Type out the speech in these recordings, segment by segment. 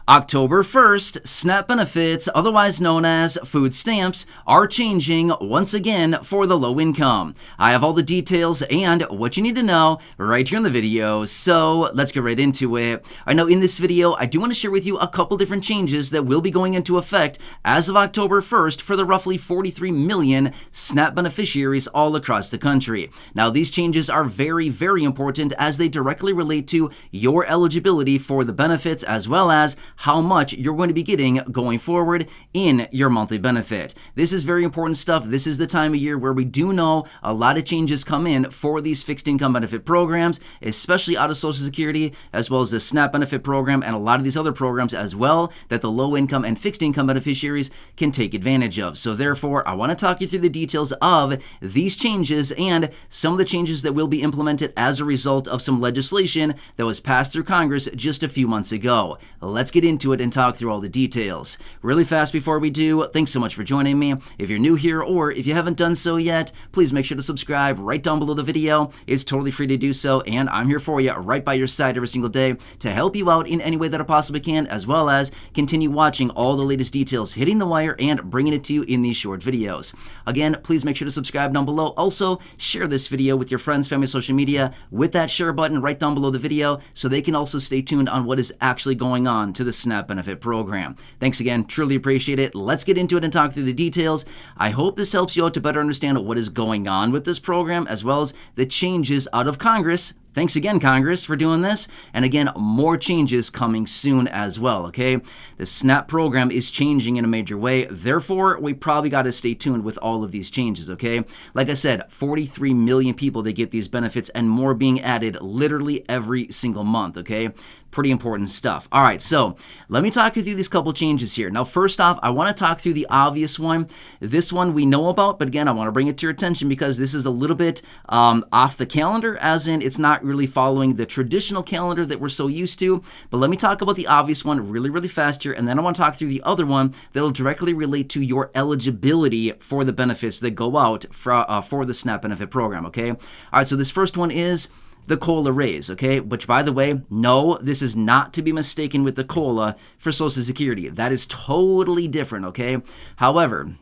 October 1st, SNAP benefits, otherwise known as food stamps, are changing once again for the low income. I have all the details and what you need to know right here in the video, so let's get right into it. I know in this video, I do want to share with you a couple different changes that will be going into effect as of October 1st for the roughly 43 million SNAP beneficiaries all across the country. Now, these changes are very, very important as they directly relate to your eligibility for the benefits as well as how much you're going to be getting going forward in your monthly benefit. This is very important stuff. This is the time of year where we do know a lot of changes come in for these fixed income benefit programs, especially out of Social Security, as well as the SNAP benefit program and a lot of these other programs as well that the low income and fixed income beneficiaries can take advantage of. So therefore, I want to talk you through the details of these changes and some of the changes that will be implemented as a result of some legislation that was passed through Congress just a few months ago. Let's get into it and talk through all the details. Really fast before we do, thanks so much for joining me. If you're new here or if you haven't done so yet, please make sure to subscribe right down below the video. It's totally free to do so, and I'm here for you right by your side every single day to help you out in any way that I possibly can, as well as continue watching all the latest details hitting the wire and bringing it to you in these short videos. Again, please make sure to subscribe down below. Also, share this video with your friends, family, social media with that share button right down below the video so they can also stay tuned on what is actually going on to the SNAP benefit program. Thanks again, truly appreciate it. Let's get into it and talk through the details. I hope this helps you out to better understand what is going on with this program as well as the changes out of Congress. Thanks again, Congress, for doing this. And again, more changes coming soon as well, okay? The SNAP program is changing in a major way. Therefore, we probably got to stay tuned with all of these changes, okay? Like I said, 43 million people that get these benefits and more being added literally every single month, okay? Pretty important stuff. All right, so let me talk you through these couple changes here. Now, first off, I want to talk through the obvious one. This one we know about, but again, I want to bring it to your attention because this is a little bit off the calendar, as in it's not really following the traditional calendar that we're so used to. But let me talk about the obvious one really, really fast here, and then I want to talk through the other one that'll directly relate to your eligibility for the benefits that go out for the SNAP benefit program, okay? All right, so this first one is the COLA raise, okay? Which, by the way, no, this is not to be mistaken with the COLA for Social Security. That is totally different, okay? However,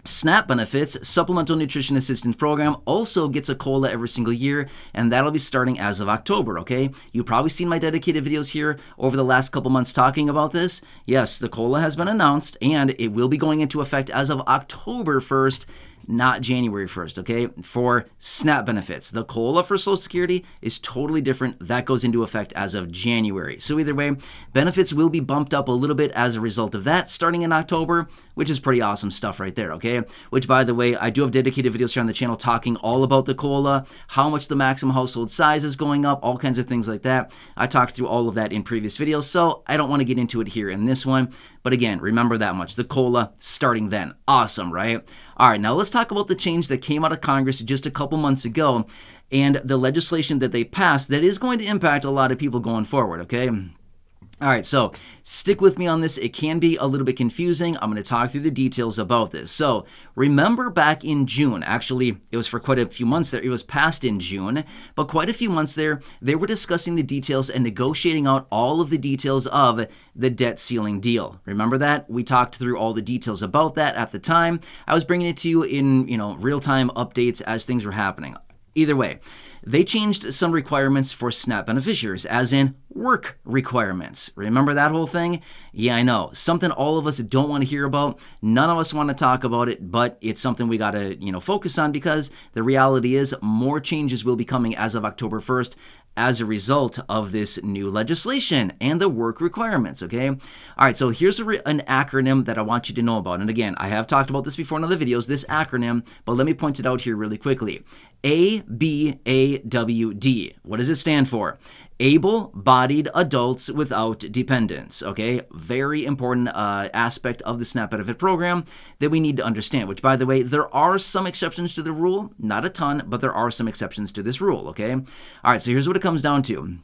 SNAP benefits, Supplemental Nutrition Assistance Program, also gets a COLA every single year, and that'll be starting as of October, okay? You've probably seen my dedicated videos here over the last couple months talking about this. Yes, the COLA has been announced, and it will be going into effect as of October 1st, not January 1st, okay, for SNAP benefits. The COLA for Social Security is totally different. That goes into effect as of January. So either way, benefits will be bumped up a little bit as a result of that starting in October, which is pretty awesome stuff right there, okay? Which, by the way, I do have dedicated videos here on the channel talking all about the COLA, how much the maximum household size is going up, all kinds of things like that. I talked through all of that in previous videos, so I don't want to get into it here in this one. But again, remember that much. The COLA starting then. Awesome, right? All right, now let's talk about the change that came out of Congress just a couple months ago and the legislation that they passed that is going to impact a lot of people going forward, okay? All right, so stick with me on this. It can be a little bit confusing. I'm going to talk through the details about this. So remember back in June, actually, it was for quite a few months there. It was passed in June, but quite a few months there, they were discussing the details and negotiating out all of the details of the debt ceiling deal. Remember that? We talked through all the details about that at the time. I was bringing it to you in, real-time updates as things were happening. Either way, they changed some requirements for SNAP beneficiaries, as in work requirements. Remember that whole thing? Yeah, I know. Something all of us don't want to hear about. None of us want to talk about it, but it's something we got to, focus on because the reality is more changes will be coming as of October 1st as a result of this new legislation and the work requirements, okay? All right, so here's an acronym that I want you to know about. And again, I have talked about this before in other videos, this acronym, but let me point it out here really quickly. ABAWD. What does it stand for? Able-bodied adults without dependents, okay? Very important aspect of the SNAP benefit program that we need to understand, which, by the way, there are some exceptions to the rule. Not a ton, but there are some exceptions to this rule, okay? All right, so here's what it comes down to.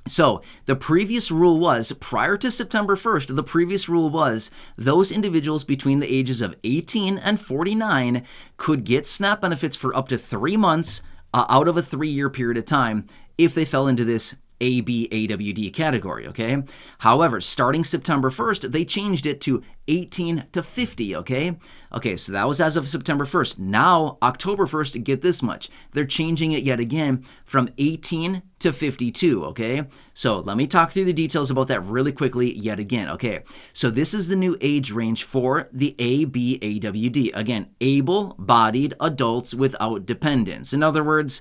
So the previous rule was, prior to September 1st, the previous rule was those individuals between the ages of 18 and 49 could get SNAP benefits for up to 3 months out of a 3-year period of time if they fell into this ABAWD category, okay? However, starting September 1st, they changed it to 18 to 50, okay? Okay, so that was as of September 1st. Now, October 1st, get this much. They're changing it yet again from 18 to 52, okay? So let me talk through the details about that really quickly yet again, okay? So this is the new age range for the ABAWD. Again, able-bodied adults without dependents. In other words,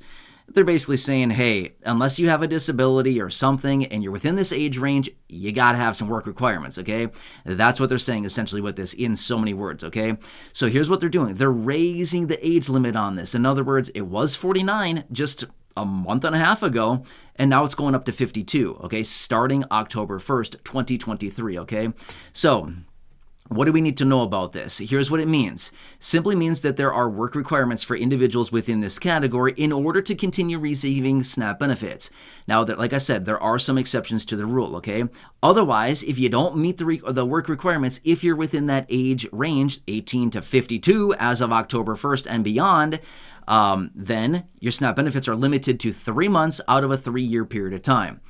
they're basically saying, hey, unless you have a disability or something and you're within this age range, you got to have some work requirements, okay? That's what they're saying essentially with this in so many words, okay? So here's what they're doing. They're raising the age limit on this. In other words, it was 49 just a month and a half ago, and now it's going up to 52, okay? Starting October 1st, 2023, okay? So what do we need to know about this? Here's what it means. Simply means that there are work requirements for individuals within this category in order to continue receiving SNAP benefits. Now, that, like I said, there are some exceptions to the rule, okay? Otherwise, if you don't meet the work requirements, if you're within that age range, 18 to 52 as of October 1st and beyond, then your SNAP benefits are limited to 3 months out of a 3-year period of time.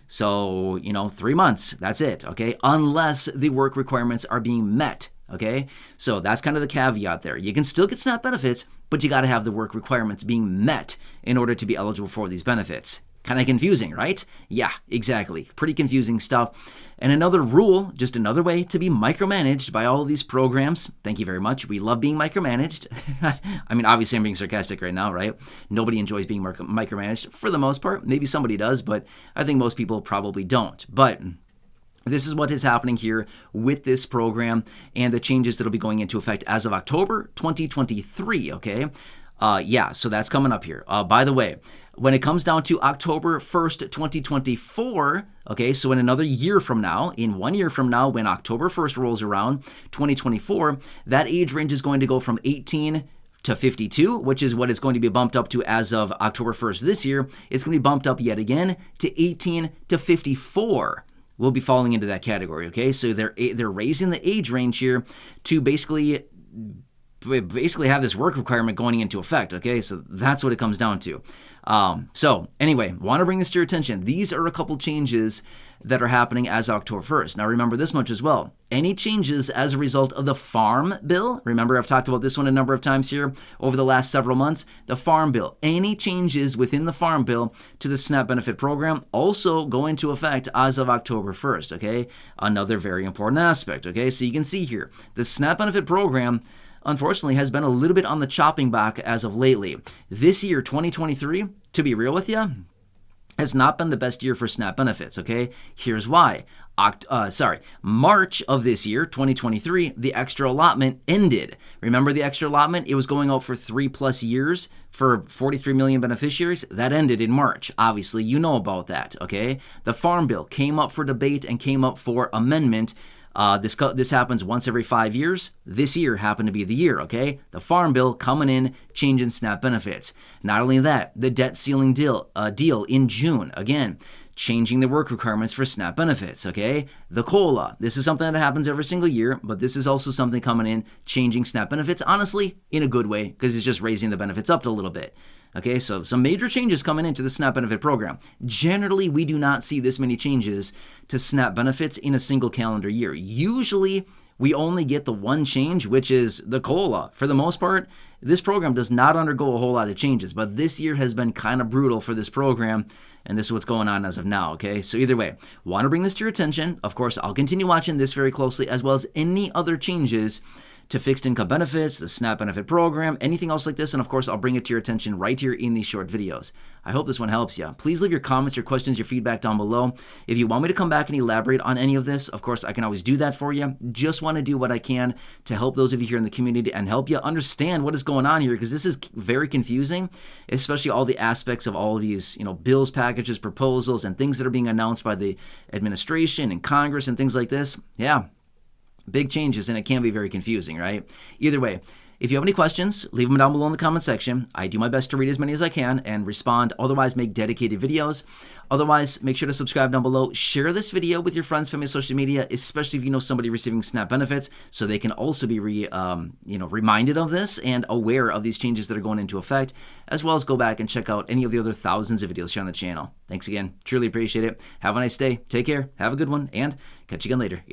So, 3 months, that's it, okay? Unless the work requirements are being met, okay? So that's kind of the caveat there. You can still get SNAP benefits, but you got to have the work requirements being met in order to be eligible for these benefits. Kind of confusing, right? Yeah, exactly. Pretty confusing stuff. And another rule, just another way to be micromanaged by all of these programs. Thank you very much. We love being micromanaged. I mean, obviously I'm being sarcastic right now, right? Nobody enjoys being micromanaged for the most part. Maybe somebody does, but I think most people probably don't. But this is what is happening here with this program and the changes that will be going into effect as of October 2023, okay? So that's coming up here. By the way, when it comes down to October 1st, 2024, okay, so in another year from now, in 1 year from now, when October 1st rolls around, 2024, that age range is going to go from 18 to 52, which is what it's going to be bumped up to as of October 1st this year. It's going to be bumped up yet again to 18 to 54. We'll be falling into that category, okay? So they're raising the age range here to basically have this work requirement going into effect, okay? So that's what it comes down to. So anyway, want to bring this to your attention. These are a couple changes that are happening as of October 1st. Now remember this much as well. Any changes as a result of the Farm Bill, remember I've talked about this one a number of times here over the last several months, the Farm Bill. Any changes within the Farm Bill to the SNAP benefit program also go into effect as of October 1st, okay? Another very important aspect, okay? So you can see here, the SNAP benefit program unfortunately has been a little bit on the chopping block as of lately. This year, 2023, to be real with you, has not been the best year for SNAP benefits, okay? Here's why. March of this year, 2023, the extra allotment ended. Remember the extra allotment? It was going out for 3+ years for 43 million beneficiaries. That ended in March. Obviously, you know about that, okay? The Farm Bill came up for debate and came up for amendment. This happens once every 5 years. This year happened to be the year, okay? The Farm Bill coming in, changing SNAP benefits. Not only that, the debt ceiling deal in June, again, changing the work requirements for SNAP benefits, okay? The COLA, this is something that happens every single year, but this is also something coming in, changing SNAP benefits, honestly, in a good way, because it's just raising the benefits up a little bit. Okay, so some major changes coming into the SNAP benefit program. Generally, we do not see this many changes to SNAP benefits in a single calendar year. Usually, we only get the one change, which is the COLA. For the most part, this program does not undergo a whole lot of changes, but this year has been kind of brutal for this program, and this is what's going on as of now, okay? So either way, want to bring this to your attention. Of course, I'll continue watching this very closely, as well as any other changes to fixed income benefits, the SNAP benefit program, anything else like this, and of course, I'll bring it to your attention right here in these short videos. I hope this one helps you. Please leave your comments, your questions, your feedback down below. If you want me to come back and elaborate on any of this, of course, I can always do that for you. Just want to do what I can to help those of you here in the community and help you understand what is going on here, because this is very confusing, especially all the aspects of all of these, bills, packages, proposals, and things that are being announced by the administration and Congress and things like this. Yeah. Big changes, and it can be very confusing, right? Either way, If you have any questions, leave them down below in the comment section. I do my best to read as many as I can and respond, otherwise make dedicated videos. Otherwise, make sure to subscribe down below. Share this video with your friends, family, social media, especially if you know somebody receiving SNAP benefits, so they can also be reminded of this and aware of these changes that are going into effect, as well as go back and check out any of the other thousands of videos here on the channel. Thanks again. Truly appreciate it. Have a nice day. Take care. Have a good one, and catch you again later.